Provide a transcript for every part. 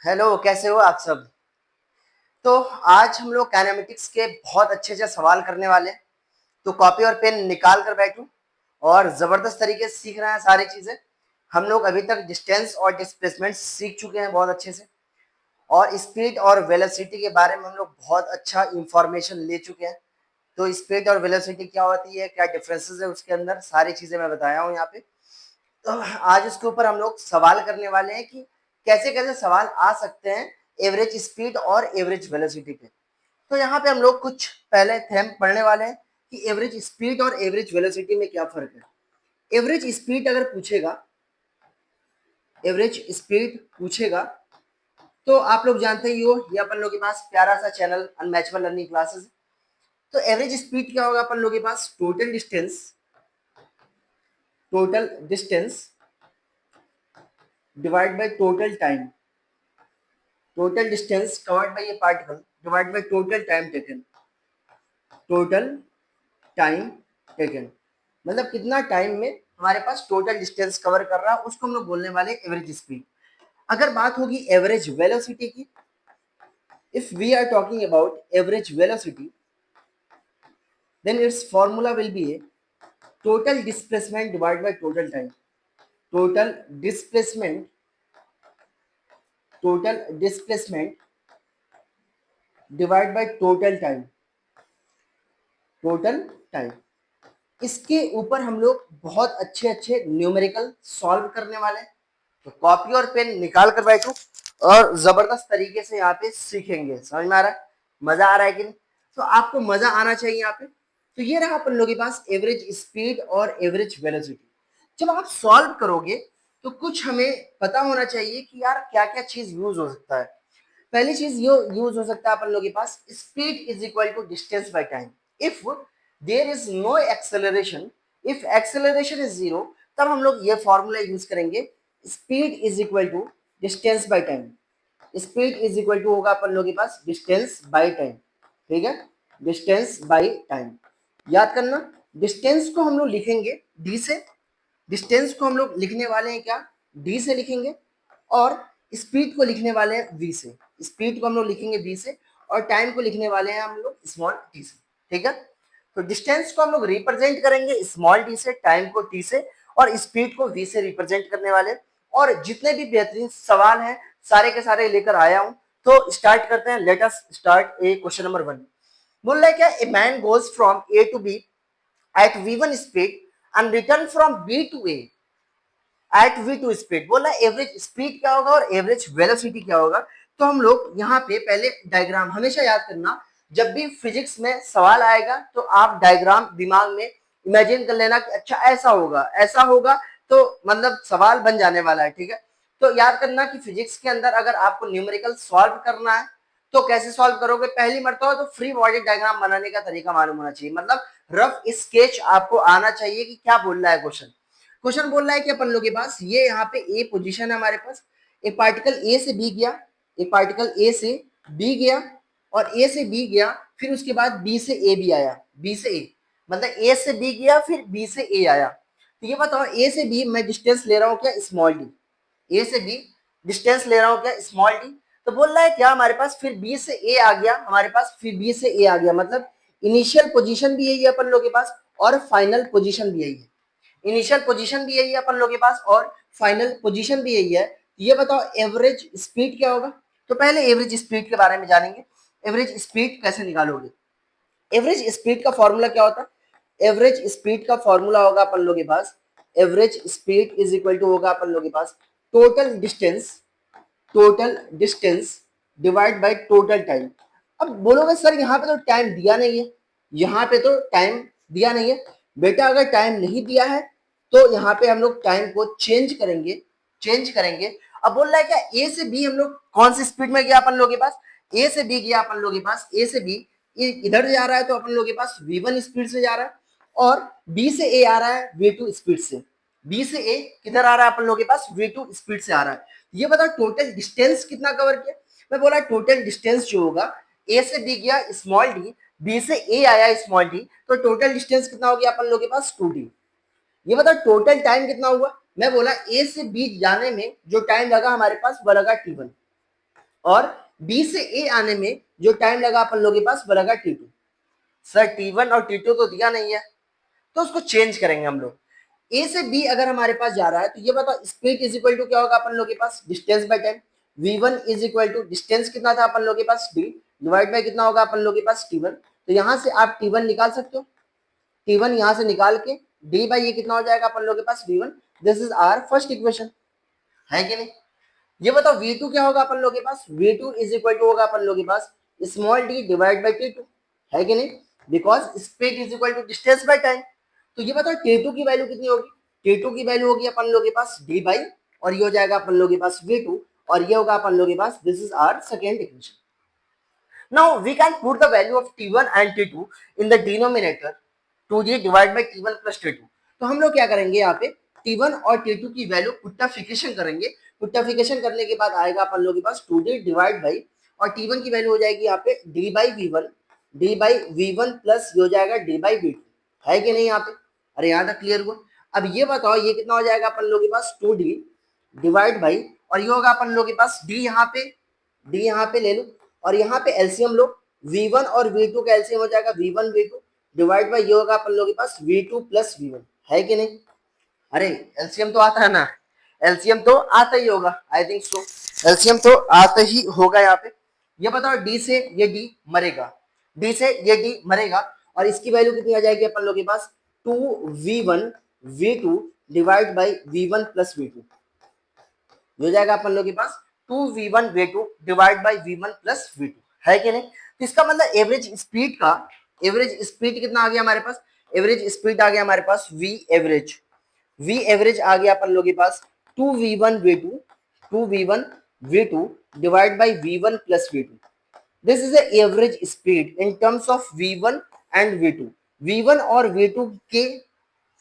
Hello, कैसे हो आप सब। तो आज हम लोग काइनेमेटिक्स के बहुत अच्छे अच्छे सवाल करने वाले हैं। तो कॉपी और पेन निकाल कर बैठो और जबरदस्त तरीके से सीख रहे हैं सारी चीजें। हम लोग अभी तक डिस्टेंस और डिस्प्लेसमेंट सीख चुके हैं बहुत अच्छे से, और स्पीड और वेलोसिटी के बारे में हम लोग बहुत अच्छा इंफॉर्मेशन ले चुके हैं। तो स्पीड और वेलोसिटी क्या होती है, क्या डिफरेंसेस है उसके अंदर, सारी चीजें मैं बताया हूँ यहाँ पे। तो आज इसके ऊपर हम लोग सवाल करने वाले हैं कि कैसे कैसे सवाल आ सकते हैं एवरेज स्पीड और एवरेज वेलोसिटी पे। तो यहाँ पे हम लोग कुछ पहले थेम पढ़ने वाले हैं कि एवरेज स्पीड और एवरेज वेलोसिटी में क्या फर्क है। एवरेज स्पीड अगर पूछेगा, एवरेज स्पीड पूछेगा, तो आप लोग जानते ही हो ये अपन लोग के पास प्यारा सा चैनल अनमैचबल लर्निंग क्लासेस। तो एवरेज स्पीड क्या होगा अपन लोग के पास, total distance divide by total time, total distance covered by a particle divide by total time taken, total time taken, मतलब कितना टाइम में हमारे पास टोटल डिस्टेंस कवर कर रहा है उसको हम लोग बोलने वाले एवरेज स्पीड। अगर बात होगी एवरेज वेलोसिटी की, if we are talking about average velocity, then its formula will be a total displacement divided by total time, total displacement, total displacement divided by total time, total time। इसके ऊपर हम लोग बहुत अच्छे अच्छे numerical solve करने वाले हैं। तो कॉपी और पेन निकाल कर बैठो और जबरदस्त तरीके से यहाँ पे सीखेंगे। समझ में आ रहा है, मजा आ रहा है कि नहीं। तो आपको मजा आना चाहिए यहाँ पे। तो ये रहा अपन लोगों के पास एवरेज स्पीड और एवरेज वेलोसिटी। जब आप सॉल्व करोगे तो कुछ हमें पता होना चाहिए कि यार क्या क्या चीज यूज हो सकता है। पहली चीज ये यूज हो सकता है अपन लोगों के पास, speed is equal to distance by time. If there is no acceleration, if acceleration is zero, तब हम लोग ये फॉर्मूला यूज करेंगे, speed is equal to distance by time. Speed is equal to होगा अपन लोगों के पास डिस्टेंस बाय टाइम। ठीक है, डिस्टेंस बाय टाइम याद करना। डिस्टेंस को हम लोग लिखेंगे डी से, डिस्टेंस को हम लोग लिखने वाले हैं क्या, डी से लिखेंगे, और स्पीड को लिखने वाले हैं वी से। स्पीड को हम लोग लिखेंगे वी से और टाइम को लिखने वाले हैं हम लोग स्मॉल टी से। ठीक है, तो डिस्टेंस को हम लोग रिप्रेजेंट करेंगे स्मॉल टी से, टाइम को टी से, और स्पीड को वी से रिप्रेजेंट करने वाले। और जितने भी बेहतरीन सवाल हैं सारे के सारे लेकर आया हूं। तो स्टार्ट करते हैं, let us start a question number 1। बोल रहा है क्या, a man goes from A to B at v1 speed and return from b to a at v2 speed. बोला एवरेज स्पीड क्या होगा और एवरेज वेलोसिटी क्या होगा। तो हम लोग यहाँ पे पहले डायग्राम हमेशा याद करना, जब भी फिजिक्स में सवाल आएगा तो आप डायग्राम दिमाग में इमेजिन कर लेना कि अच्छा ऐसा होगा ऐसा होगा, तो मतलब सवाल बन जाने वाला है। ठीक है, तो याद करना कि फिजिक्स के अंदर अगर आपको न्यूमेरिकल सॉल्व करना है तो कैसे सॉल्व करोगे, पहली मरतबा तो फ्री बॉडी डायग्राम बनाने का तरीका मालूम होना चाहिए, मतलब रफ स्केच आपको आना चाहिए कि क्या बोल रहा है क्वेश्चन। क्वेश्चन बोल रहा है कि अपन लोग के पास ये यहाँ पे ए पोजीशन है हमारे पास, एक पार्टिकल ए से बी गया, एक पार्टिकल ए से बी गया, और ए से बी गया, फिर उसके बाद बी से ए भी आया, बी से ए, मतलब ए से बी गया फिर बी से ए आया। तो ये बताओ ए से बी मैं डिस्टेंस ले रहा हूँ क्या, स्मॉल डी। ए से बी डिस्टेंस ले रहा हूँ क्या, स्मॉल डी। तो बोल रहा है क्या हमारे पास, फिर बी से ए आ गया हमारे पास, फिर बी से ए आ गया, मतलब इनिशियल पोजीशन भी यही है अपन लोग के पास और फाइनल पोजीशन भी यही है। इनिशियल पोजीशन भी यही है अपन लोग के पास और फाइनल पोजीशन भी यही है। ये बताओ एवरेज स्पीड क्या होगा। तो पहले एवरेज स्पीड के बारे में जानेंगे, एवरेज स्पीड कैसे निकालोगे। एवरेज स्पीड का फॉर्मूला क्या होता है, एवरेज स्पीड का फॉर्मूला होगा अपन लोग के पास, average speed is equal to होगा अपन लोग के पास total distance, total distance divide by total time. अब बोलोगे सर यहाँ पे तो टाइम दिया नहीं है, यहाँ पे तो टाइम दिया नहीं है। बेटा अगर टाइम नहीं दिया है तो यहाँ पे हम लोग टाइम को चेंज करेंगे, चेंज करेंगे। अब बोल रहा है क्या ए से बी हम लोग कौन सी स्पीड में गया अपन लोग के पास, ए से बी गया अपन लोग के पास, ए से बी इधर जा रहा है तो अपन लोग के पास v1 स्पीड से जा रहा है, और बी से ए आ रहा है v2 स्पीड से। बी से ए किधर आ रहा है अपन लोग के पास, v2 स्पीड से आ रहा है। ये बताओ टोटल डिस्टेंस कितना कवर किया। मैं बोला टोटल डिस्टेंस जो होगा, ए से बी गया स्मॉल डी, बी से ए आया स्मॉल डी, तो टोटल डिस्टेंस कितना हो गया अपन लोग के पास 2d। ये बताओ टोटल टाइम कितना हुआ। मैं बोला ए से बी जाने में जो टाइम लगा हमारे पास वो लगा t1, और बी से ए आने में जो टाइम लगा अपन लोगों के पास वो लगा T2। सर T1 और T2 तो दिया नहीं है, तो उसको चेंज करेंगे हम लोग। ए से बी अगर हमारे पास जा रहा है तो ये बताओ स्पीड इज इक्वल टू क्या होगा अपन लोग के पास, distance by time. v1 is equal to distance कितना था अपन लोग के पास d, डिवाइड बाय कितना होगा अपन लोग के पास t1। तो यहाँ से आप t1 निकाल सकते हो, t1 यहाँ से निकाल के d बाई ये कितना हो जाएगा अपन लोग के पास v1। This is our first equation, है कि नहीं। ये बताओ v2 क्या होगा अपन लोग के पास, v2 इज इक्वल टू होगा अपन लोग के पास small d divide by t2, है कि नहीं, because speed is equal to distance by time. तो ये बताओ t2 की वैल्यू कितनी होगी, t2 की वैल्यू होगी अपन लोग के पास d बाई, और ये हो जाएगा अपन लोग के पास v2, और ये होगा अपन लोग के पास, this is our second equation. Now we can put the value of T1 and T2 in the denominator 2d divided by T1 plus T2। तो हम लोग क्या करेंगे यहाँ पे T1 और T2 की वैल्यू पुट्टाफिकेशन करेंगे। पुट्टाफिकेशन करने के बाद आएगा अपन लोग के पास 2d डिवाइड बाई, और T1 की वैल्यू हो जाएगी यहाँ पे d by V1, d by V1 plus ये हो जाएगा d बाई V2, है कि नहीं यहाँ पे। अरे यहाँ तक क्लियर हुआ। अब ये बताओ ये कितना हो जाएगा अपन लोग के पास 2d डिवाइड बाई, और ये होगा अपन लोग के पास d यहाँ पे ले लो, और यहाँ पे एलसीएम लो, v1 और v2 का एलसीएम हो जाएगा v1 v2 डिवाइड बाय ये होगा अपन लोग के पास v2 प्लस v1, है कि नहीं। अरे एलसीएम तो आता है ना, एलसीएम तो आता ही होगा, आई थिंक सो एलसीएम तो आता ही होगा यहाँ पे। ये बताओ d से ये d मरेगा, d से ये d मरेगा, और इसकी वैल्यू कितनी आ जाएगी अपन लोग के पास 2v1 v2 divide by v1 plus v2, हो जाएगा अपन लोग के पास 2v1 v2 divide by v1 plus v2, है कि नहीं। तो इसका मतलब एवरेज स्पीड कितना आ गया हमारे पास, एवरेज स्पीड आ गया हमारे पास v एवरेज आ गया अपन लोग के पास 2v1 v2 divide by v1 plus v2। This is average speed in terms of v1 and v2। v1 और v2 के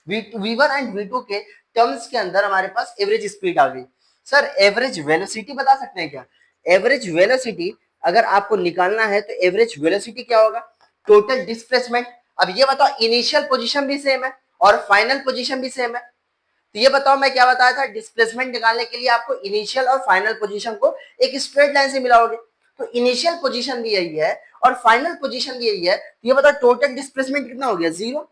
v1 एंड v2 के टर्म्स के अंदर हमारे पास एवरेज स्पीड आ गई। सर एवरेज वेलोसिटी बता सकते हैं क्या, एवरेज वेलोसिटी अगर आपको निकालना है तो एवरेज वेलोसिटी क्या होगा, टोटल डिस्प्लेसमेंट। अब ये बताओ इनिशियल पोजीशन भी सेम है और फाइनल पोजीशन भी सेम है, तो ये बताओ मैं क्या बताया था, डिस्प्लेसमेंट निकालने के लिए आपको इनिशियल और फाइनल पोजीशन को एक स्ट्रेट लाइन से मिलाओगे। तो इनिशियल पोजीशन भी यही है और फाइनल पोजीशन भी यही है, तो ये बताओ टोटल डिस्प्लेसमेंट कितना हो गया 0,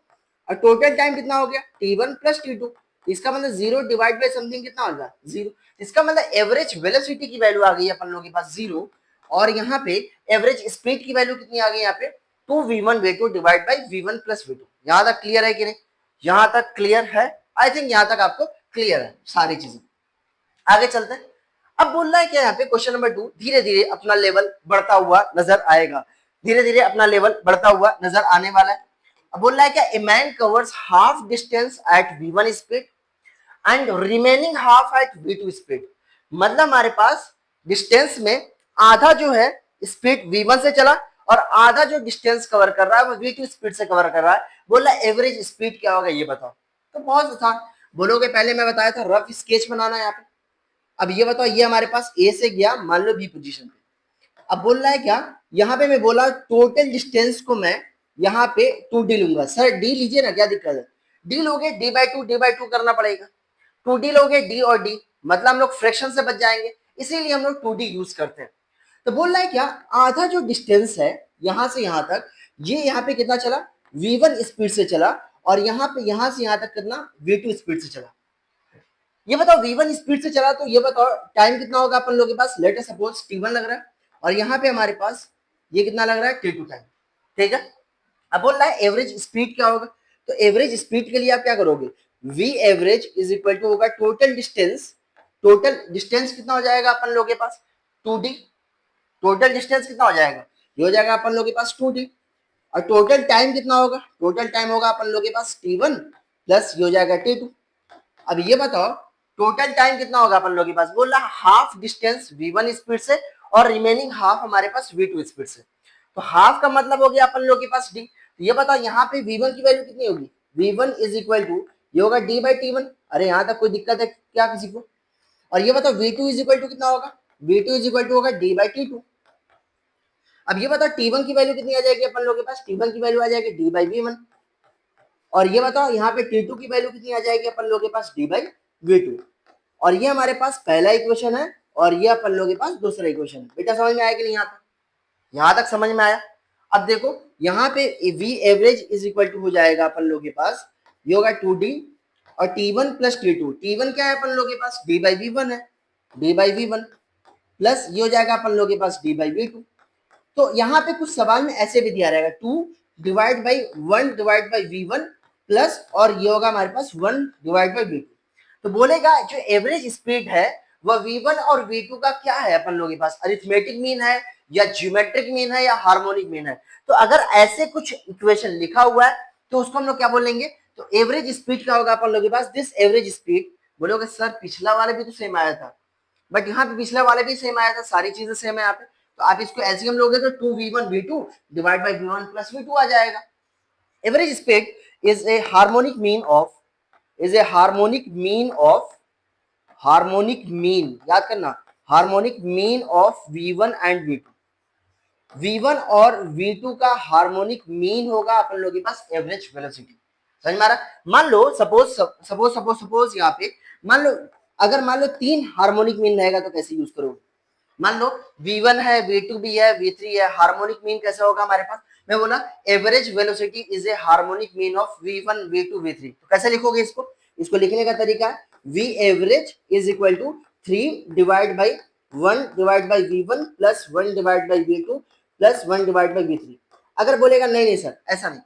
और टोटल टाइम कितना हो गया t1 प्लस t2। इसका मतलब 0 डिवाइड बाय समथिंग कितना होगा 0। इसका मतलब एवरेज वेलोसिटी की वैल्यू आ गई अपन लोगों के पास 0, और यहाँ पे एवरेज स्पीड की वैल्यू कितनी आ गई यहाँ पे 2v1 v2 divide by v1 plus v2। यहाँ तक क्लियर है कि नहीं, यहाँ तक क्लियर है, आई थिंक यहाँ तक आपको क्लियर है सारी चीजें। आगे चलते हैं। अब बोल रहा है क्या यहाँ पे क्वेश्चन नंबर 2, धीरे धीरे अपना लेवल बढ़ता हुआ नजर आएगा, धीरे धीरे अपना लेवल बढ़ता हुआ नजर आने वाला है। अब बोल रहा है क्या, a man covers half distance at v1 speed and remaining half at v2 speed. मतलब हमारे पास डिस्टेंस में आधा जो है स्पीड v1 से चला और आधा जो डिस्टेंस कवर कर रहा है वो v2 स्पीड से कवर कर रहा है। बोल रहा है एवरेज स्पीड क्या होगा ये बताओ। तो बहुत आसान, बोलोगे पहले मैं बताया था रफ स्केच बनाना है यहाँ पे। अब ये बताओ ये हमारे पास ए से गया मान लो बी पोजीशन पे, अब बोल रहा है क्या, यहाँ पे मैं बोला टोटल डिस्टेंस को मैं यहाँ पे 2d लूंगा। सर डी लीजिए ना, क्या दिक्कत है, डी लोगे d/2 करना पड़ेगा, 2d लोगे d और d, मतलब हम लोग फ्रैक्शन से बच जाएंगे, इसीलिए हम लोग 2d यूज करते हैं। तो बोल रहा है क्या, आधा जो डिस्टेंस है यहां से यहां तक, ये यहाँ पे कितना चला v1 स्पीड से चला, और यहाँ पे यहां से यहां तक कितना v2 स्पीड से चला। ये बताओ v1 स्पीड से चला तो ये बताओ टाइम कितना होगा अपन लोग के पास, लेट अस सपोज t1 लग रहा है, और यहाँ पे हमारे पास ये कितना लग रहा है t2 टाइम, ठीक है। अब बोल रहा है एवरेज स्पीड क्या होगा, तो एवरेज स्पीड के लिए आप क्या करोगे, v average is equal to होगा टोटल डिस्टेंस कितना हो जाएगा अपन लोग के पास 2d, टोटल डिस्टेंस कितना हो जाएगा, ये हो जाएगा अपन लोग के पास 2d, और टोटल टाइम कितना होगा, टोटल टाइम होगा अपन लोग के पास t1 प्लस ये हो जाएगा t2। अब ये बताओ टोटल टाइम कितना होगा अपन लोग के पास, बोल रहा हाफ डिस्टेंस v1 स्पीड से और रिमेनिंग हाफ हमारे पास v2 स्पीड से। तो हाफ का मतलब हो गया अपन लोग के पास d। तो ये बताओ यहाँ पे v1 की वैल्यू कितनी होगी, v1 इज इक्वल टू ये होगा d बाई t1। अरे यहाँ तक कोई दिक्कत है क्या किसी को। और ये बताओ v2 इज इक्वल टू कितना होगा, v2 इज इक्वल टू होगा d बाई t2। अब ये बताओ t1 की वैल्यू कितनी आ जाएगी अपन लोग के पास, t1 की वैल्यू आ जाएगी d बाई v1। और ये बताओ यहाँ पे t2 की वैल्यू कितनी आ जाएगी अपन लोग के पास d बाई v2। और ये हमारे पास पहला इक्वेशन है और ये अपन लोगों के पास दूसरा इक्वेशन। बेटा समझ में आया कि नहीं? यहाँ तक समझ में आया? अब देखो यहाँ पे v average is equal to हो जाएगा अपन लोगों के पास, ये होगा 2d और t1 प्लस t2। t1 क्या है अपन लोगों के पास? d बाई वी वन है, d by v one plus ये हो जाएगा अपन लोगों के पास d बाई वी टू। तो यहाँ पे कुछ सवाल में ऐसे भी दिया रहेगा 2 divide by 1 divide by v one plus और ये होगा हमारे पास 1 डिवाइड बाई वी टू। तो बोलेगा जो एवरेज स्पीड है वह v1 और v2 का क्या है अपन लोगों के पास? अरिथमेटिक मीन है या ज्योमेट्रिक मीन है या हार्मोनिक मीन है? तो अगर ऐसे कुछ इक्वेशन लिखा हुआ है तो उसको हम लोग क्या बोलेंगे? तो एवरेज स्पीड क्या होगा अपन लोगों के पास? This average speed. बोलोगे सर पिछला वाला भी तो सेम आया था, बट यहाँ पे पिछला वाला भी सेम आया था, सारी चीजें सेम है यहाँ पे। तो आप इसको एलसीएम लोगे तो 2v1v2 divide by v1 plus v2 आ जाएगा। Average speed is a harmonic mean of, is a harmonic mean of, harmonic mean याद करना, harmonic mean of v1 and v2। v1 और v2 का हार्मोनिक मीन होगा अपन लोगों के पास एवरेज वेलोसिटी। समझ में आ रहा? मान लो सपोज यहाँ पे मान लो, अगर मान लो 3 हार्मोनिक मीन रहेगा तो कैसे यूज करोगे? मान लो v1 है, v2 भी है, v3 है, हार्मोनिक मीन कैसे होगा हमारे पास? मैं बोला average velocity is a harmonic mean of v1 v2 v3। तो कैसे लिखोगे इसको? इसको लिखने का तरीका है v average is equal to 3 divide by 1 divide by v1 plus 1 divide by v2 plus 1 divide by v3। अगर बोलेगा नहीं नहीं सर ऐसा नहीं,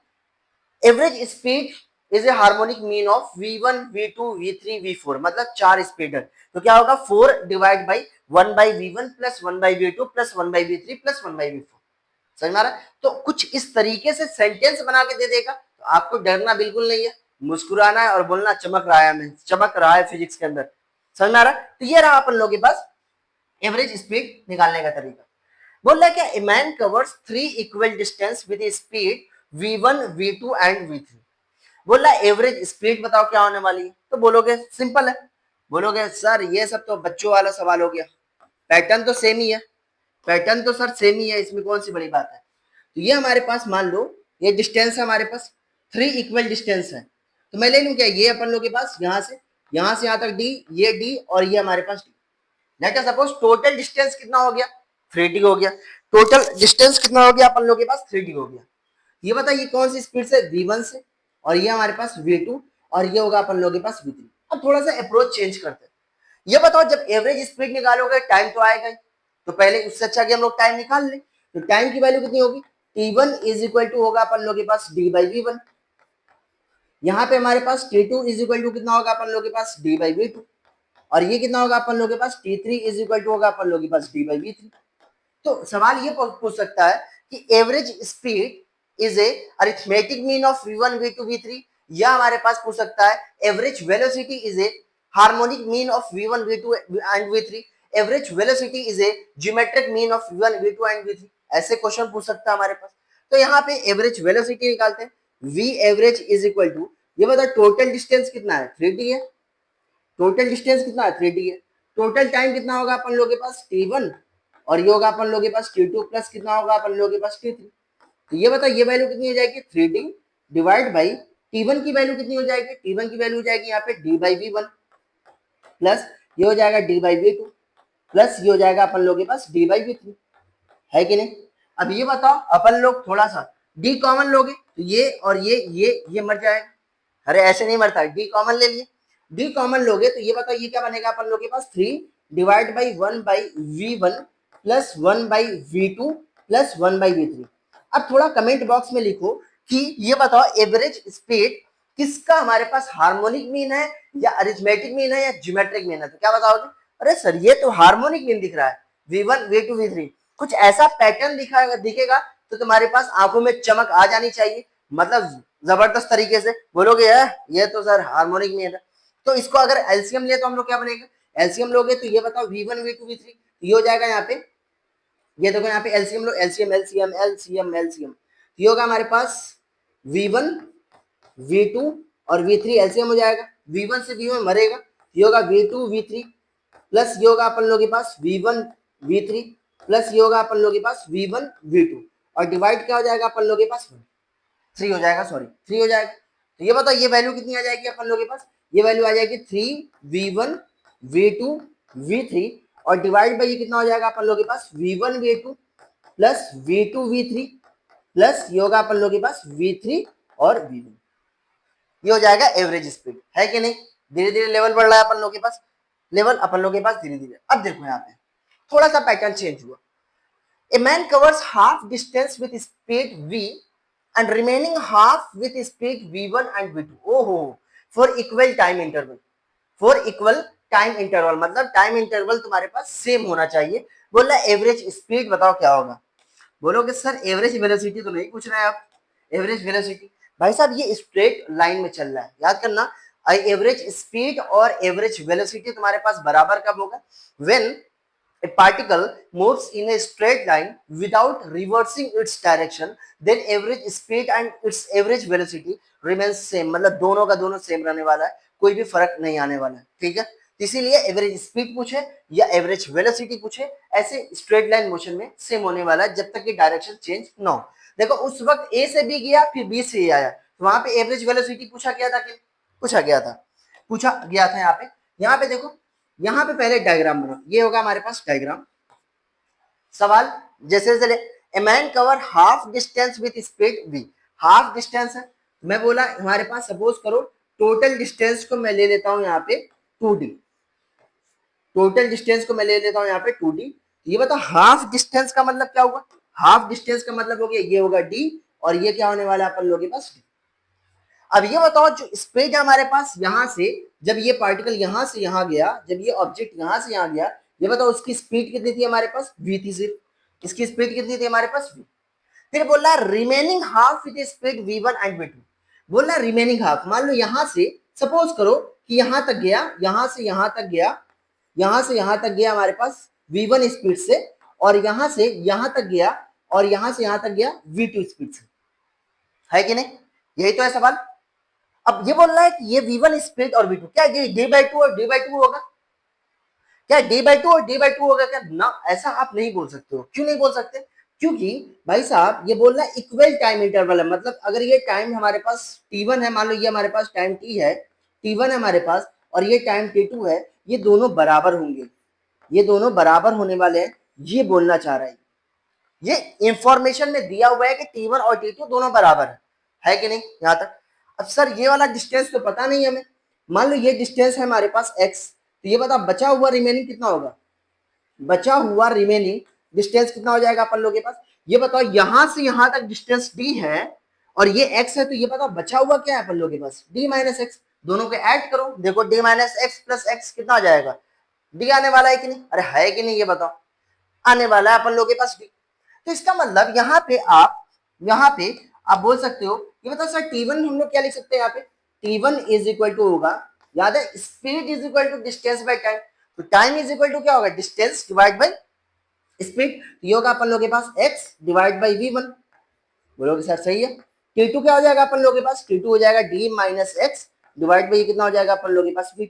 average speed is a harmonic mean of v1 v2 v3 v4, मतलब 4 स्पीड है। तो क्या होगा? 4 divide by 1 by v1 plus 1 by v2 plus 1 by v3 plus 1 by v4। समझ में आ रहा है? तो कुछ इस तरीके से सेंटेंस बना के दे देगा, तो आपको डरना बिल्कुल नहीं है, मुस्कुराना है और बोलना चमक रहा है, मैं चमक रहा है फिजिक्स के अंदर। समझ में आ रहा है? तो ये रहा अपन लोगों के पास एवरेज स्पीड निकालने का तरीका। बोल रहा है क्या? A man covers 3 equal distance with speed v1 v2 and v3। बोल रहा है एवरेज स्पीड बताओ क्या होने वाली है? तो बोलोगे सिंपल है, बोलोगे सर ये सब तो बच्चों वाला सवाल हो गया, पैटर्न तो सेम ही है, पैटर्न तो सर सेम ही है, इसमें कौन सी बड़ी बात है? तो ये हमारे पास मान लो ये डिस्टेंस है हमारे पास, 3 इक्वल डिस्टेंस है, तो मैं ले लूं क्या? ये अपन लोग के पास यहाँ से यहाँ तक d, ये d और ये हमारे पास d। Let us suppose total distance कितना हो गया? 3d हो गया। टोटल डिस्टेंस कितना हो गया अपन लोग के पास? 3d हो गया। ये बता ये कौन सी स्पीड से? v1 से, और ये हमारे पास v2 और ये होगा अपन लोग के पास v3। अब थोड़ा सा अप्रोच चेंज करते हैं। ये बताओ जब एवरेज स्पीड निकालोगे टाइम तो आएगा ही, तो पहले उससे अच्छा कि हम लोग टाइम निकाल लें। तो टाइम की वैल्यू कितनी होगी? t1 इज इक्वल टू होगा अपन लोग के पास d बाई v1। यहाँ पे हमारे पास t2 इज इक्वल टू कितना होगा अपन लोग के पास? d by v2। और ये कितना होगा अपन लोग के पास? t3 इज इक्वल टू होगा अपन लोग के पास d बाई v3। तो सवाल ये पूछ सकता है कि average speed is A arithmetic mean of v1 v2 v3, या हमारे पास पूछ सकता है average velocity is a harmonic mean of v1 v2 and v3, average velocity is a geometric mean of v1 v2 and v3। ऐसे question पूछ सकता है हमारे पास। तो यहाँ पे एवरेज वेलोसिटी निकालते हैं, v average is equal to, ये बताओ टोटल डिस्टेंस कितना है? 3d है। टोटल डिस्टेंस कितना है? 3d है। टोटल टाइम कितना होगा अपन लोग के पास? t1, और ये होगा अपन लोग के पास t2 प्लस कितना होगा अपन लोग के पास? t3। तो ये बताओ ये वैल्यू कितनी हो जाएगी? 3d डिवाइड बाई t1 की वैल्यू कितनी हो जाएगी? t1 की वैल्यू हो जाएगी यहाँ पे d बाई v1 प्लस ये हो जाएगा d बाई v2 प्लस ये हो जाएगा अपन लोग के पास d बाई v3, है कि नहीं? अब ये बताओ अपन लोग थोड़ा सा d कॉमन लोगे तो ये और ये मर जाएगा। अरे ऐसे नहीं मरता, d कॉमन ले लिए, d कॉमन लोगे तो ये बताओ ये क्या बनेगा अपन लोग के पास? 3 divide by 1 by v1 plus 1 by v2 plus 1 by v3। अब थोड़ा कमेंट बॉक्स में लिखो कि ये बताओ एवरेज स्पीड किसका हमारे पास हार्मोनिक मीन है या अरिथमेटिक मीन है या ज्योमेट्रिक मीन है? तो क्या बताओगे? अरे सर ये तो हार्मोनिक मीन दिख रहा है, v1 v2 v3। कुछ ऐसा पैटर्न दिखेगा तो तुम्हारे पास आंखों में चमक आ जानी चाहिए, मतलब जबरदस्त तरीके से बोलोगे ये तो सर हार्मोनिक मीन है। तो इसको अगर एलसीएम ले तो हम लोग क्या बनेगा? एलसीएम लोगे तो ये बताओ v1 v2 v3, ये हो जाएगा यहाँ पे, ये देखो यहाँ पे एलसीएम लो, एलसीएम एलसीएम एलसीएम एलसीएम, ये होगा हमारे पास v1 v2 और v3 एलसीएम हो जाएगा, v1 से v1 मरेगा, ये होगा v2 v3 प्लस ये होगा अपन लोग के पास v1 v3 प्लस ये होगा अपन लोग के पास v1 v2, और डिवाइड क्या हो जाएगा अपन लोग के पास? 3 हो जाएगा, सॉरी 3 हो जाएगा। तो ये बताओ ये वैल्यू कितनी आ जाएगी अपन लोग के पास? ये वैल्यू आ जाएगी 3 v1 v2 v3 और डिवाइड बाई ये कितना हो जाएगा अपन लोग के पास V1 V2 plus V2 V3 plus ये होगा अपन लोग के पास V3 और V1। ये हो जाएगा एवरेज स्पीड, है कि नहीं। धीरे धीरे लेवल बढ़ रहा है अपन लोग के पास, लेवल अपन लोग के पास धीरे धीरे। अब देखो यहाँ पे थोड़ा सा पैटर्न चेंज हुआ। A man covers half distance with speed v and remaining half with speed v1 and v2 ओहो for equal time interval, for equal time interval मतलब टाइम इंटरवल तुम्हारे पास सेम होना चाहिए। बोल रहा एवरेज स्पीड बताओ क्या होगा। बोलोगे सर एवरेज वेलोसिटी तो नहीं पूछ रहे हैं आप। एवरेज वेलोसिटी भाई साहब ये स्ट्रेट लाइन में चल रहा है, याद करना। एवरेज स्पीड और एवरेज वेलोसिटी तुम्हारे पास बराबर कब होगा, when a particle moves in a straight line without reversing its direction, then average speed and its average velocity remains same, मतलब दोनों का दोनों सेम रहने वाला है, कोई भी फर्क नहीं आने वाला है, ठीक है। इसीलिए एवरेज स्पीड पूछे या एवरेज वेलोसिटी पूछे, ऐसे स्ट्रेट लाइन मोशन में सेम होने वाला है जब तक कि डायरेक्शन चेंज ना हो। देखो उस वक्त ए से बी गया फिर बी से ए आया, तो वहां पे एवरेज वेलोसिटी पूछा गया था कि पूछा गया था यहाँ पे देखो, यहाँ पे पहले डायग्राम बना, ये होगा हमारे पास डायग्राम। सवाल जैसे चले, ए man cover half distance with speed v, half distance है, मैं बोला हमारे पास सपोज करो टोटल डिस्टेंस को मैं ले लेता हूं यहाँ पे 2d, टोटल डिस्टेंस को मैं ले लेता हूं यहाँ पे 2d। ये बताओ हाफ डिस्टेंस का मतलब क्या होगा, हाफ डिस्टेंस का मतलब हो गया ये होगा d और ये क्या होने वाला है अपन लोगों के पास d। अब ये बताओ जो स्पीड है हमारे पास यहां से, जब ये पार्टिकल यहां से यहां गया, जब ये ऑब्जेक्ट यहां से यहां गया, ये बताओ उसकी स्पीड कितनी थी हमारे पास v थी सिर्फ, इसकी स्पीड कितनी थी हमारे पास v। फिर बोल रहा remaining half with speed v1 and v2, बोल रहा रिमेनिंग हाफ, मान लो यहां से सपोज करो कि यहां तक गया, यहां से यहां तक गया, यहां से यहां तक गया हमारे पास v1 स्पीड से, और यहां से यहां तक गया, और यहां से यहां तक गया v2 स्पीड से, है कि नहीं। यही तो है सवाल। अब ये बोल रहा है कि ये v1 स्पीड और v2 क्या ये d/2 और d/2 होगा, क्या d/2 और d/2 होगा क्या ना, ऐसा आप नहीं बोल सकते हो। क्यों नहीं बोल सकते, क्योंकि भाई साहब ये बोल रहा है इक्वल टाइम इंटरवल है, मतलब अगर ये टाइम हमारे पास t1 है, मान लो ये हमारे पास टाइम t है, t1 है हमारे पास और ये टाइम t2 है, ये दोनों बराबर होंगे, ये दोनों बराबर होने वाले हैं, ये बोलना चाह रहा है। ये इंफॉर्मेशन में दिया हुआ है कि t1 और t2 दोनों बराबर है कि नहीं यहाँ तक। अब सर ये वाला डिस्टेंस तो पता नहीं हमें, मान लो ये डिस्टेंस है हमारे पास x, तो ये बता बचा हुआ रिमेनिंग कितना होगा, बचा हुआ रिमेनिंग डिस्टेंस कितना हो जाएगा अपन लोग के पास। ये बताओ यहां से यहां तक डिस्टेंस d है और ये x है, तो ये बताओ बचा हुआ क्या है अपन लोग के पास d माइनस एक्स, दोनों को ऐड करो, देखो d minus x plus x कितना आ जाएगा, d आने वाला है कि नहीं, अरे है कि नहीं ये बताओ, आने वाला है अपन लोग के पास d। तो इसका मतलब यहाँ पे आप बोल सकते हो, ये बताओ सर t1 हम लोग क्या लिख सकते हैं यहाँ पे, t1 इज इक्वल टू होगा, याद है speed is equal to distance by time, तो टाइम इज इक्वल टू क्या होगा डिस्टेंस डिवाइड बाय स्पीड, ये होगा अपन लोग के पास x डिवाइड बाय v1। बोलोगे सर सही है। t2 क्या हो जाएगा अपन लोग के पास, t2 हो जाएगा d minus x divide by कितना हो जाएगा अपन लोग के पास v2।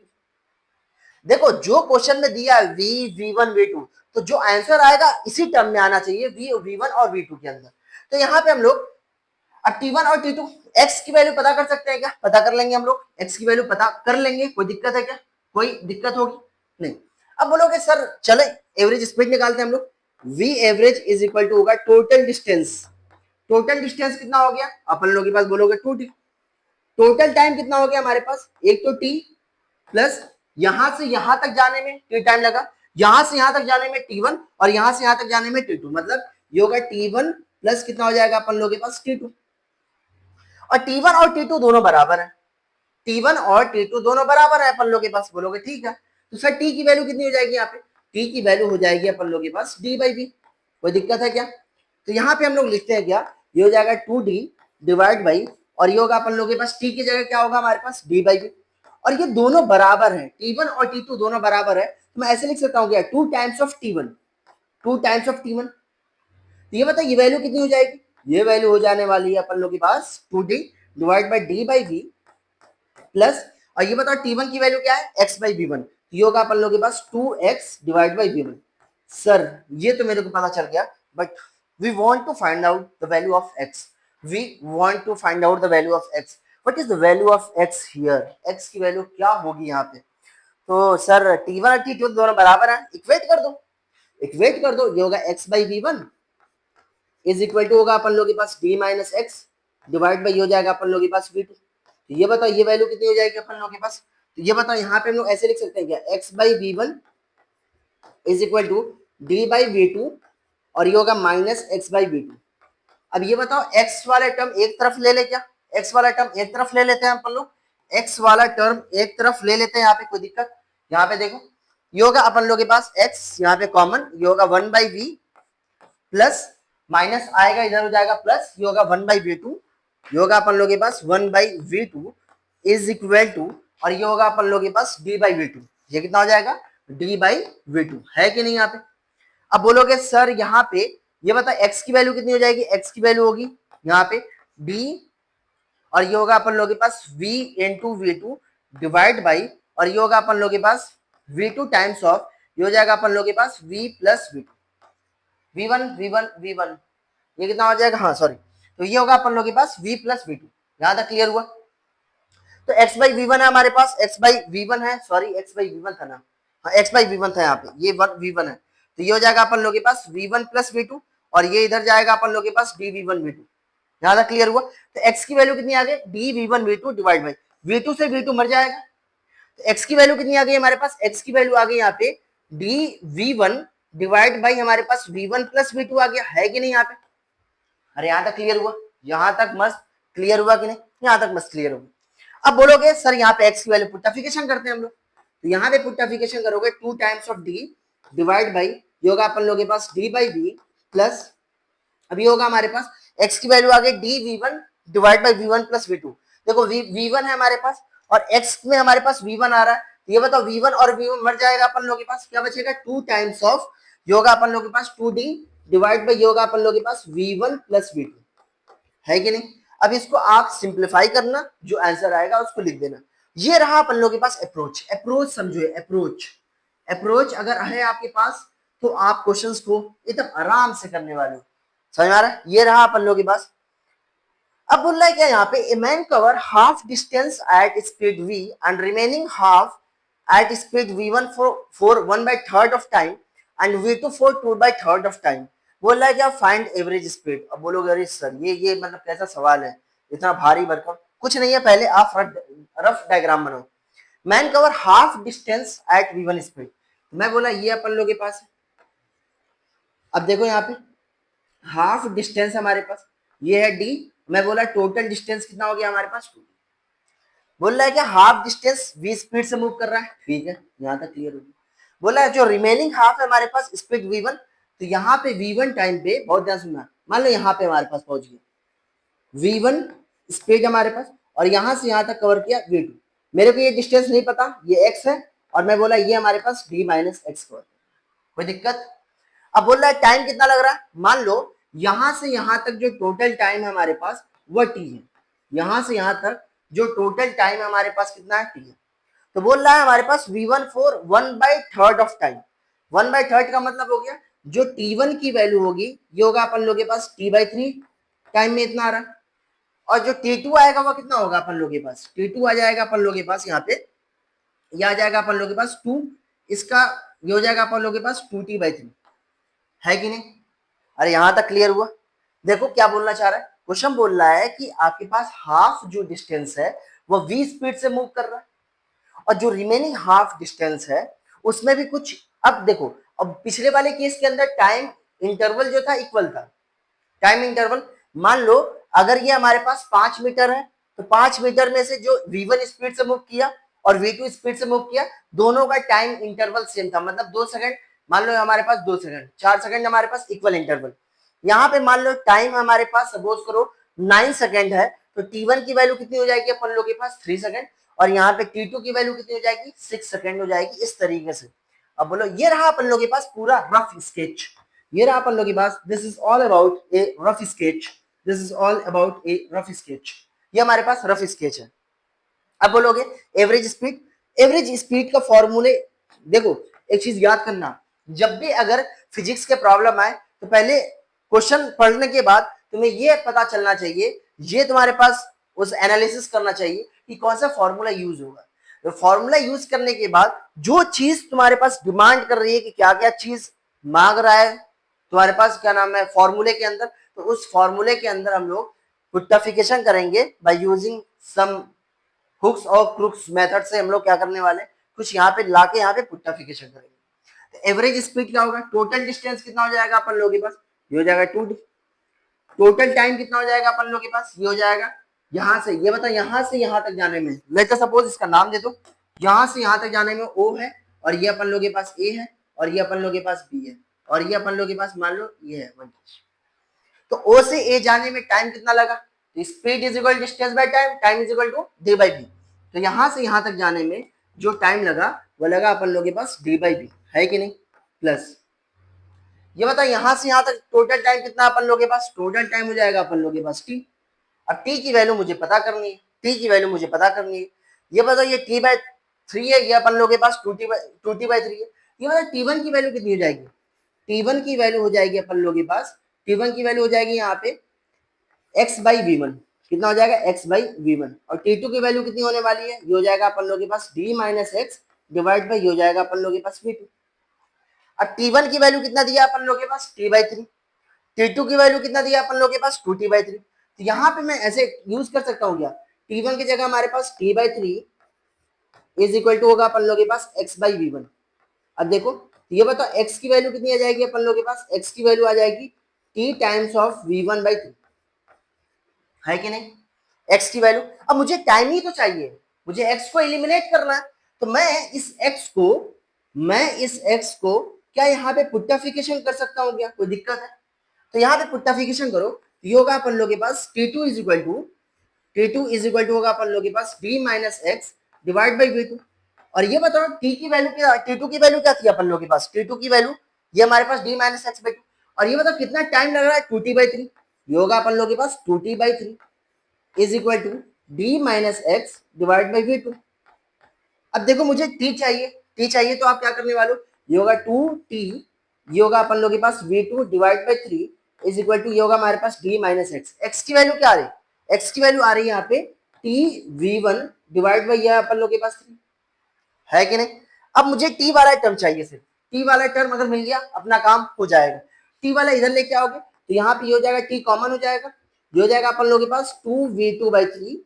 देखो जो क्वेश्चन में दिया है v v1 v2, तो जो आंसर आएगा इसी टर्म में आना चाहिए v1 और v2 के अंदर। तो यहाँ पे हम लोग अब t1 और t2 x की वैल्यू पता कर सकते हैं क्या, पता कर लेंगे हम लोग, x की वैल्यू पता कर लेंगे, कोई दिक्कत है क्या, कोई दिक्कत होगी नहीं। अब बोलोगे सर चले एवरेज स्पीड निकालते हैं हम लोग, v average is equal to होगा टोटल डिस्टेंस, टोटल डिस्टेंस कितना हो गया अपन लोग के पास, बोलोगे 2t, टोटल टाइम कितना हो गया हमारे पास, एक तो t प्लस यहां से यहां तक जाने में t टाइम लगा, यहां से यहां तक जाने में t1 और यहां से यहां तक जाने में t2, मतलब ये होगा t1 प्लस कितना हो जाएगा अपन लोग के पास t2, और t1 और t2 दोनों बराबर है, t1 और t2 दोनों बराबर है अपन लोग के पास। बोलोगे ठीक है, तो सर t की वैल्यू कितनी हो जाएगी यहाँ पे, t की वैल्यू हो जाएगी अपन लोग के पास d/v, कोई दिक्कत है क्या। तो यहाँ पे हम लोग लिखते हैं क्या, ये हो जाएगा 2d डिवाइड बाई, और ये होगा अपन लोग के पास t की जगह क्या होगा हमारे पास d/v, और ये दोनों बराबर है, t1 और t2 दोनों बराबर है, तो मैं ऐसे लिख सकता हूँ क्या 2 times of t1, 2 times of t1। तो ये बताइए ये वैल्यू कितनी हो जाएगी, ये वैल्यू हो जाने वाली है अपन लोग के पास 2d divide by d/v plus, और ये बताओ t1 की वैल्यू क्या है x/v1, ये होगा अपन लोग के पास 2x divide by v1। Sir ये तो मेरे को पता चल गया, but we want to find out the value of x, we want to find out the value of x, what is the value of x here, x की value क्या होगी यहाँ पे। तो सर T1 और T2 दोनों बराबर है, इक्वेट कर दो, इक्वेट कर दो। ये होगा x by v one is equal to होगा अपन लोग के पास d minus x divide by हो जाएगा अपन लोग के पास v2। तो ये बताओ ये वैल्यू कितनी हो जाएगी अपन लोग के पास। तो ये बताओ यहाँ पे हम लोग ऐसे लिख सकते हैं क्या, x by v one is equal to d by v two और ये होगा minus x by v two. अब ये बताओ x वाला टर्म एक तरफ ले ले क्या, x वाला टर्म एक तरफ ले लेते हैं अपन लोग, x वाला टर्म एक तरफ ले लेते हैं, यहाँ पे कोई दिक्कत। यहाँ पे देखो ये होगा अपन लोग के पास x यहाँ पे कॉमन, ये होगा one by v plus minus आएगा इधर हो जाएगा प्लस, ये होगा वन बाई वी टू, ये होगा अपन लोग के पास one by v two is equal to और ये होगा अपन लोग के पास डी बाई वी टू। ये कितना हो जाएगा, डी बाई वी टू, है कि नहीं यहाँ पे। अब बोलोगे सर यहाँ पे ये बता x की वैल्यू कितनी हो जाएगी, x की वैल्यू होगी यहाँ पे d और ये होगा अपन लोग के पास v into v two divide by और ये होगा अपन लोग के पास v2 टाइम्स ऑफ ये हो जाएगा अपन लोग के पास v plus v two, v1 ये कितना हो जाएगा, हाँ सॉरी, तो ये होगा अपन लोग के पास v प्लस वी टू। यहाँ तक क्लियर हुआ। तो x बाई वी वन है हमारे पास, x बाई वी वन है, sorry x by v one था ना, हाँ x बाई वी वन था यहाँ पे, ये v1 है, तो ये हो जाएगा अपन लोग के पास v1 प्लस वी टू और ये इधर जाएगा अपन लोग के पास d v one v two. यहाँ तक क्लियर हुआ। तो x की वैल्यू कितनी आ गई, d v one v two divide by v2 से v2 मर जाएगा, तो x की वैल्यू कितनी आ गई हमारे पास, x की वैल्यू आ गई यहाँ पे d v one divide by हमारे पास v1 प्लस वी टू आ गया, है कि नहीं यहाँ पे। अरे यहाँ तक क्लियर हुआ, यहाँ तक मस्त क्लियर हुआ कि नहीं, यहाँ तक मस्त क्लियर होगा। अब बोलोगे सर यहाँ पे x की वैल्यू पुटिफिकेशन करते हैं हम लोग, तो यहाँ पे पुटिफिकेशन करोगे two times of d divide by ये होगा अपन लोग के पास d बाई v प्लस अभी होगा हमारे पास x की वैल्यू आ गई d v one divide by v one plus v two. देखो वी वन है हमारे पास और x में हमारे पास v1 आ रहा है, तो ये बताओ v1 और v1 मर जाएगा अपन लोग के पास, क्या बचेगा टू टाइम्स ऑफ ये होगा अपन लोग के पास 2d डिवाइड बाई ये होगा अपन लोग के पास v1 प्लस वी टू, है कि नहीं। अब इसको आप सिंप्लीफाई करना, जो आंसर आएगा उसको लिख देना। ये रहा अपन लोग के पास अप्रोच, अप्रोच समझो, अप्रोच अप्रोच अगर है आपके पास तो आप क्वेश्चंस को एकदम आराम से करने वाले हो, समझ आ रहा है। ये रहा अपन लोग के पास। अब बोल रहा है क्या यहाँ पे, a man cover half distance at speed v and remaining half at speed v1 for 1/3 of time and v2 for 2/3 of time. बोल रहा है क्या, फाइंड एवरेज स्पीड। अब बोलोगे अरे सर ये मतलब कैसा सवाल है, इतना भारी भरकम कुछ नहीं है, पहले आप रफ डायग्राम बनाओ। Man cover half distance at v1 speed, मैं बोला ये अपन लोग के पास है। अब देखो यहाँ पे हाफ डिस्टेंस हमारे पास ये है d, मैं बोला टोटल डिस्टेंस कितना हो गया हमारे पास 2। बोल रहा है क्या हाफ डिस्टेंस v स्पीड से मूव कर रहा है, ठीक है यहाँ तक क्लियर हो गया। बोला है जो रिमेनिंग हाफ है हमारे पास स्पीड v1, तो यहाँ पे v1 टाइम पे बहुत ध्यान सुनना, मान लो यहाँ पे हमारे पास पहुंच गया v1 स्पीड हमारे पास और यहाँ से यहाँ तक कवर किया v2। मेरे को ये डिस्टेंस नहीं पता, ये x है और मैं बोला ये हमारे पास d माइनस एक्स कवर, कोई दिक्कत। अब बोल रहा है टाइम कितना लग रहा है, मान लो यहां से यहां तक जो टोटल टाइम है हमारे पास वह t है, यहां से यहां तक जो टोटल टाइम है हमारे पास कितना है t है। तो बोल रहा है हमारे पास v1 फॉर 1/3 ऑफ टाइम, 1/3 का मतलब हो गया जो t1 की वैल्यू होगी ये होगा अपन लोग के पास t/3 टाइम में इतना आ रहा है, और जो t2 आएगा वह कितना होगा अपन लोग के पास, t2 आ जाएगा अपन लोग के पास यहाँ पे, यह आ जाएगा अपन लोग के पास 2, इसका ये हो जाएगा अपन लोग के पास 2t/3, है कि नहीं। अरे यहां तक क्लियर हुआ। देखो क्या बोलना चाह रहा है, क्वेश्चन बोल रहा है कि आपके पास हाफ जो डिस्टेंस है वह v स्पीड से मूव कर रहा है और जो रिमेनिंग हाफ डिस्टेंस है उसमें भी कुछ। अब देखो, अब पिछले वाले केस के अंदर टाइम इंटरवल जो था इक्वल था, टाइम इंटरवल मान लो अगर ये हमारे पास 5 मीटर है तो 5 मीटर में से जो v1 स्पीड से मूव किया और v2 स्पीड से मूव किया दोनों का टाइम इंटरवल सेम था, मतलब 2 सेकंड, मान लो हमारे पास 2 सेकंड, 4 सेकंड हमारे पास इक्वल इंटरवल। यहाँ पे मान लो टाइम हमारे पास सपोज करो 9 सेकंड है, तो t1 की वैल्यू कितनी हो जाएगी अपन लोग के पास 3 सेकंड और यहाँ पे t2 की वैल्यू कितनी हो जाएगी 6 सेकंड हो जाएगी, इस तरीके से। अब बोलो ये रहा अपन लोग के पास पूरा रफ स्केच, ये रहा अपन लोग के पास, this is all about a rough sketch, this is all about a rough sketch, ये हमारे पास रफ स्केच है। अब बोलोगे एवरेज स्पीड, एवरेज स्पीड का फॉर्मूले देखो, एक चीज याद करना, जब भी अगर फिजिक्स के प्रॉब्लम आए तो पहले क्वेश्चन पढ़ने के बाद तुम्हें ये पता चलना चाहिए, ये तुम्हारे पास उस एनालिसिस करना चाहिए कि कौन सा फॉर्मूला यूज होगा। तो फॉर्मूला यूज करने के बाद जो चीज तुम्हारे पास डिमांड कर रही है कि क्या क्या चीज मांग रहा है तुम्हारे पास, क्या नाम है, फॉर्मूले के अंदर, तो उस फॉर्मूले के अंदर हम लोग पुट्टाफिकेशन करेंगे बाय यूजिंग सम हुक्स और क्रुक्स मेथड से। हम लोग क्या करने वाले, कुछ यहाँ पे लाके यहाँ पे पुट्टाफिकेशन करेंगे। तो एवरेज स्पीड क्या होगा, टोटल डिस्टेंस कितना हो जाएगा अपन लोगों के पास, ये हो जाएगा 2d। टोटल टाइम कितना हो जाएगा अपन लोगों के पास, ये हो जाएगा यहाँ से, ये बता यहाँ से यहाँ तक जाने में, लेट्स सपोज इसका नाम दे दो, यहाँ से यहाँ तक जाने में O है, और ये अपन लोगों के पास A है, और ये अपन लोगों के पास B है, और ये अपन लोगों के पास मान लो ये है 1। तो O से A जाने में टाइम कितना लगा, तो speed is equal distance by time, time is equal to d by b. तो यहाँ से यहाँ तक जाने में जो टाइम लगा वो लगा अपन लोगों के पास d बाई बी, है कि नहीं, प्लस ये बता यहाँ से यहाँ तक टोटल टाइम कितना अपन लोगों के पास, टोटल टाइम हो जाएगा अपन लोगों के पास t। अब t की वैल्यू मुझे पता करनी है, t की वैल्यू मुझे पता करनी है। ये बताओ ये t बाई 3 है, ये अपन लोगों के पास 2t बाई 3 है। ये बताओ t1 की वैल्यू कितनी हो जाएगी, t1 की वैल्यू हो जाएगी अपन लोगों के पास, t1 की वैल्यू हो जाएगी यहाँ पे x बाई v1, कितना हो जाएगा x बाई v1, और t2 की वैल्यू कितनी होने वाली है, ये हो जाएगा अपन लोगों के पास d minus x divide by, ये हो जाएगा अपन लोगों के पास v2। अब t1 की वैल्यू कितना दिया अपन लोगों के पास, t बाई 3, t2 की वैल्यू कितना दिया अपन लोगों के पास, 2t बाई 3। तो यहाँ पे मैं ऐसे यूज कर सकता हूँ क्या, t1 की जगह हमारे पास t by 3 is equal to होगा अपन लोगों के पास x बाई v1। अब देखो ये बताओ x की वैल्यू कितनी आ जाएगी अपन लोगों के पास, x की वैल्यू आ जाएगी t times of v1 by 3, है कि नहीं, x की वैल्यू। अब मुझे टाइम ही तो चाहिए, मुझे x को एलिमिनेट करना है, तो मैं इस x को क्या यहाँ पे पुट्टाफिकेशन कर सकता हूँ क्या, कोई दिक्कत है, तो यहाँ पे पुट्टाफिकेशन करो, ये होगा अपन लोगों के पास t2 इज इक्वल टू होगा अपन लोगों के पास d minus x divide by v2। और ये बताओ t की वैल्यू क्या, t2 की वैल्यू क्या थी अपन लोगों के पास, t2 की वैल्यू ये हमारे पास d माइनस एक्स बाई 2, और ये बताओ कितना टाइम लग रहा है 2t बाई 3, ये होगा अपन लोगों के पास 2t by 3 is equal to d minus x divide by v2। अब देखो मुझे t चाहिए तो आप क्या करने वाले हो, ये होगा 2t, ये होगा अपन लोगों के पास v2 divide by 3 is equal to, ये होगा हमारे पास d माइनस एक्स, एक्स की वैल्यू क्या आ रही है, एक्स की वैल्यू आ रही है यहाँ पे t v1 डिवाइड बाई यह अपन लोगों के पास 3, है कि नहीं। अब मुझे t वाला टर्म चाहिए, सिर्फ t वाला टर्म अगर मिल गया अपना काम हो जाएगा। t वाला इधर लेके आओगे तो यहाँ पे ये हो जाएगा t कॉमन हो जाएगा, ये हो जाएगा अपन लोगों के पास 2v2 बाई 3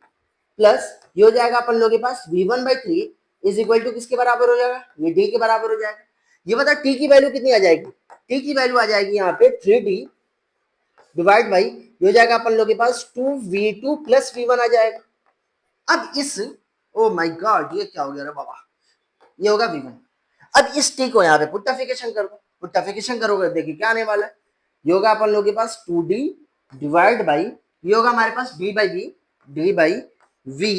प्लस ये हो जाएगा अपन लोगों के पास v1 by 3 is equal to किसके बराबर हो जाएगा, ये d के बराबर हो जाएगा। ये बता t की वैल्यू कितनी आ जाएगी, t की वैल्यू आ जाएगी यहाँ पे 3d डिवाइड बाई, ये हो जाएगा अपन लोगों के पास 2v2 प्लस v1 आ जाएगा। अब इस, ओ माय गॉड ये क्या हो गया रे बाबा, ये होगा v1। अब इस t को यहाँ पे पुट्टाफिकेशन कर दो, पुट्टाफिकेशन करोगे देखिए क्या आने वाला है, ये होगा अपन लोगों के पास 2d डिवाइड बाई, ये होगा हमारे पास d बाई v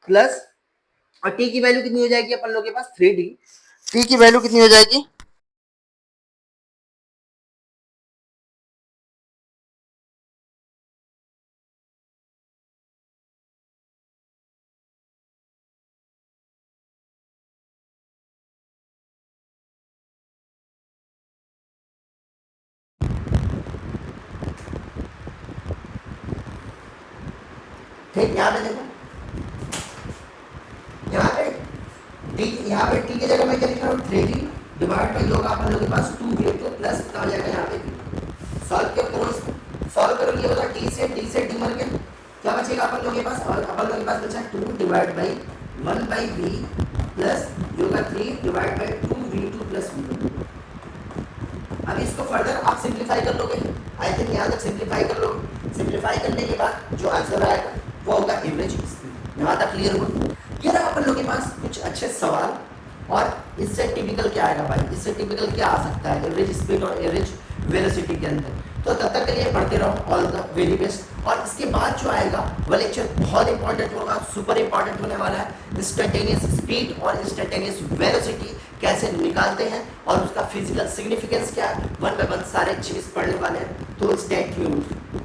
प्लस, और t की वैल्यू कितनी हो जाएगी अपन लोगों के पास 3d, t की वैल्यू कितनी हो जाएगी, ठीक, यहाँ पे देखो, यहाँ पे t की जगह मैं क्या लिख रहा हूँ 3d डिवाइड बाई होगा अपन लोगों के पास 2v2 प्लस कितना हो जाएगा यहाँ पे, सॉल्व करो, सॉल्व करो, ये होगा d से d मर गया, क्या बचेगा अपन लोगों के पास, और अपन लोगों के पास बचा 2 divide by 1 by v plus ये होगा 3 divide by 2v2 plus v1। अब इसको फर्दर आप सिंप्लीफाई कर लोगे, आई थिंक यहाँ तक सिंप्लीफाई कर लोगे, सिंप्लीफाई करने के बाद जो आंसर आएगा वो होगा एवरेज स्पीड। यहाँ तक क्लियर हुआ, ये रहा अपन लोगों के पास कुछ अच्छे सवाल, और इससे टिपिकल क्या आएगा भाई, इससे टिपिकल क्या आ सकता है एवरेज स्पीड और एवरेज वेलोसिटी के अंदर। तो तब तक के लिए पढ़ते रहो, ऑल द वेरी बेस्ट। और इसके बाद जो आएगा वो लेक्चर बहुत इंपॉर्टेंट होगा, सुपर इंपॉर्टेंट होने वाला है, इंस्टेंटेनियस स्पीड और इंस्टेंटेनियस वेलोसिटी कैसे निकालते हैं और उसका फिजिकल सिग्निफिकेंस क्या है, 1 बाय 1 सारे चीज पढ़ने वाले हैं, तो स्टे ट्यून्ड।